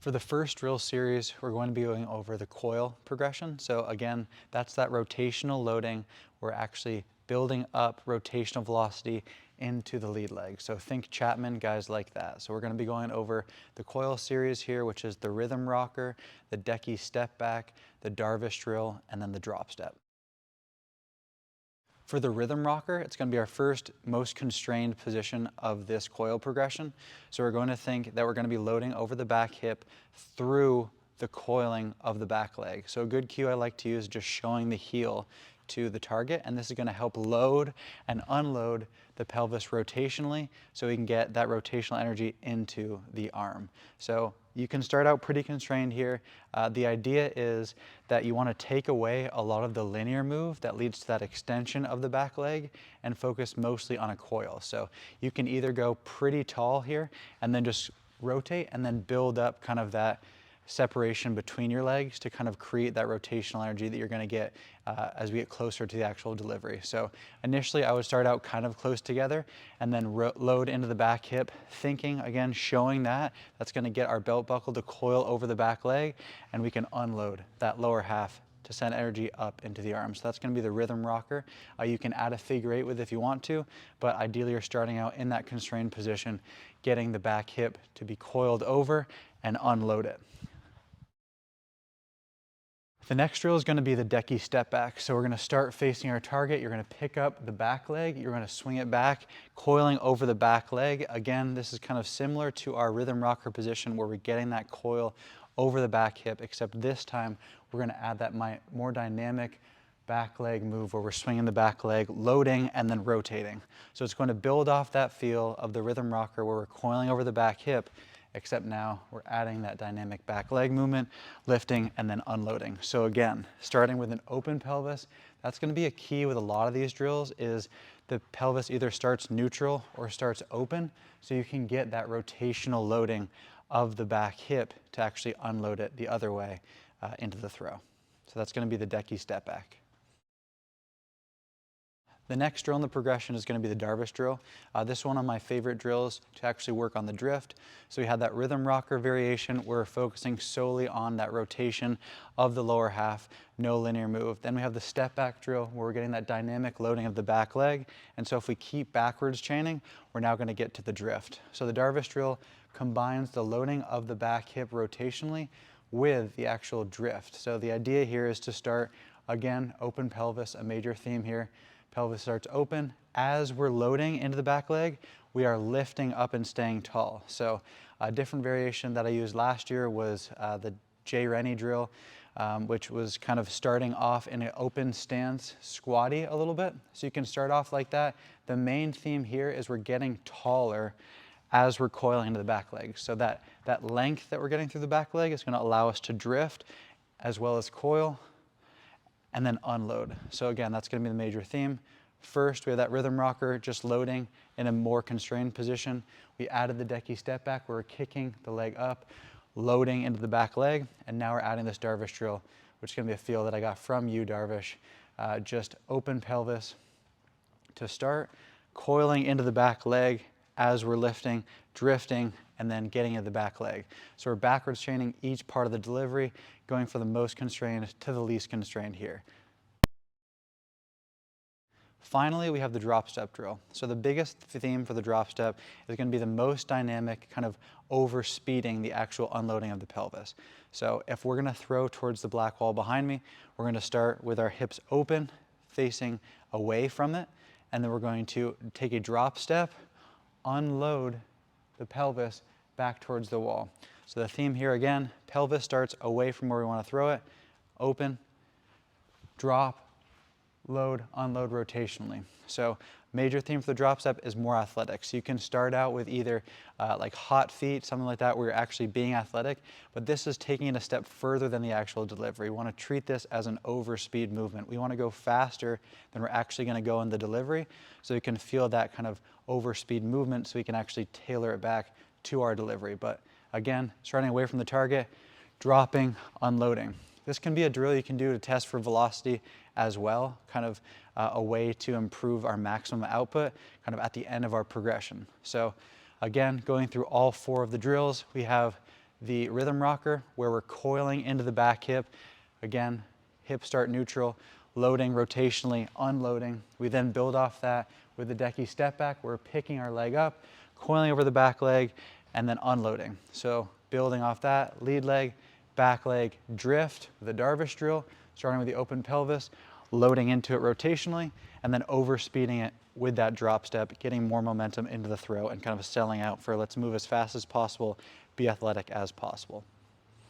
For the first drill series, we're going to be going over the coil progression. So again, that's that rotational loading. We're actually building up rotational velocity into the lead leg. So think Chapman, guys like that. So we're going to be going over the coil series here, which is the rhythm rocker, the decky step back, the Darvish drill, and then the drop step. For the rhythm rocker, it's going to be our first most constrained position of this coil progression. So we're going to think that we're going to be loading over the back hip through the coiling of the back leg. So a good cue I like to use is just showing the heel to the target, and this is going to help load and unload the pelvis rotationally so we can get that rotational energy into the arm. So you can start out pretty constrained here. The idea is that you want to take away a lot of the linear move that leads to that extension of the back leg and focus mostly on a coil. So you can either go pretty tall here and then just rotate and then build up kind of that separation between your legs to kind of create that rotational energy that you're going to get as we get closer to the actual delivery. So initially I would start out kind of close together and then load into the back hip, thinking again, showing that that's going to get our belt buckle to coil over the back leg, and we can unload that lower half to send energy up into the arm. So that's going to be the rhythm rocker. You can add a figure eight with if you want to, but ideally you're starting out in that constrained position, getting the back hip to be coiled over and unload it. The next drill is going to be the decky step back. So we're going to start facing our target. You're going to pick up the back leg. You're going to swing it back, coiling over the back leg. Again, this is kind of similar to our rhythm rocker position where we're getting that coil over the back hip, except this time we're going to add that more dynamic back leg move where we're swinging the back leg, loading, and then rotating. So it's going to build off that feel of the rhythm rocker where we're coiling over the back hip, except now we're adding that dynamic back leg movement, lifting, and then unloading. So again, starting with an open pelvis, that's going to be a key with a lot of these drills is the pelvis either starts neutral or starts open, so you can get that rotational loading of the back hip to actually unload it the other way into the throw. So that's going to be the decky step back. The next drill in the progression is going to be the Darvish drill. This is one of my favorite drills to actually work on the drift. So we had that rhythm rocker variation. We're focusing solely on that rotation of the lower half, no linear move. Then we have the step back drill where we're getting that dynamic loading of the back leg. And so if we keep backwards chaining, we're now going to get to the drift. So the Darvish drill combines the loading of the back hip rotationally with the actual drift. So the idea here is to start, again, open pelvis, a major theme here. Pelvis starts open. As we're loading into the back leg, we are lifting up and staying tall. So a different variation that I used last year was the Jay Rennie drill, which was kind of starting off in an open stance, squatty a little bit. So you can start off like that. The main theme here is we're getting taller as we're coiling into the back leg. So that length that we're getting through the back leg is going to allow us to drift as well as coil and then unload. So again, that's going to be the major theme. First, we have that rhythm rocker just loading in a more constrained position. We added the decky step back where we're kicking the leg up, loading into the back leg, and now we're adding this Darvish drill, which is going to be a feel that I got from you, Darvish. Just open pelvis to start, coiling into the back leg as we're lifting, drifting, and then getting into the back leg. So we're backwards chaining each part of the delivery, going from the most constrained to the least constrained here. Finally, we have the drop step drill. So the biggest theme for the drop step is going to be the most dynamic, kind of over speeding the actual unloading of the pelvis. So if we're going to throw towards the black wall behind me, we're going to start with our hips open, facing away from it, and then we're going to take a drop step, unload the pelvis back towards the wall. So the theme here again, pelvis starts away from where we want to throw it, open, drop, load, unload rotationally. So major theme for the drop step is more athletic. So you can start out with either like hot feet, something like that, where you're actually being athletic, but this is taking it a step further than the actual delivery. We want to treat this as an overspeed movement. We want to go faster than we're actually going to go in the delivery, so you can feel that kind of overspeed movement so we can actually tailor it back to our delivery. But again, starting away from the target, dropping, unloading. This can be a drill you can do to test for velocity as well, kind of a way to improve our maximum output kind of at the end of our progression. So again, going through all four of the drills, we have the rhythm rocker where we're coiling into the back hip. Again, hip start neutral, loading rotationally, unloading. We then build off that with the decky step back. We're picking our leg up, coiling over the back leg, and then unloading. So building off that, lead leg, back leg, drift, the Darvish drill, starting with the open pelvis, loading into it rotationally, and then over speeding it with that drop step, getting more momentum into the throw and kind of selling out for let's move as fast as possible, be athletic as possible.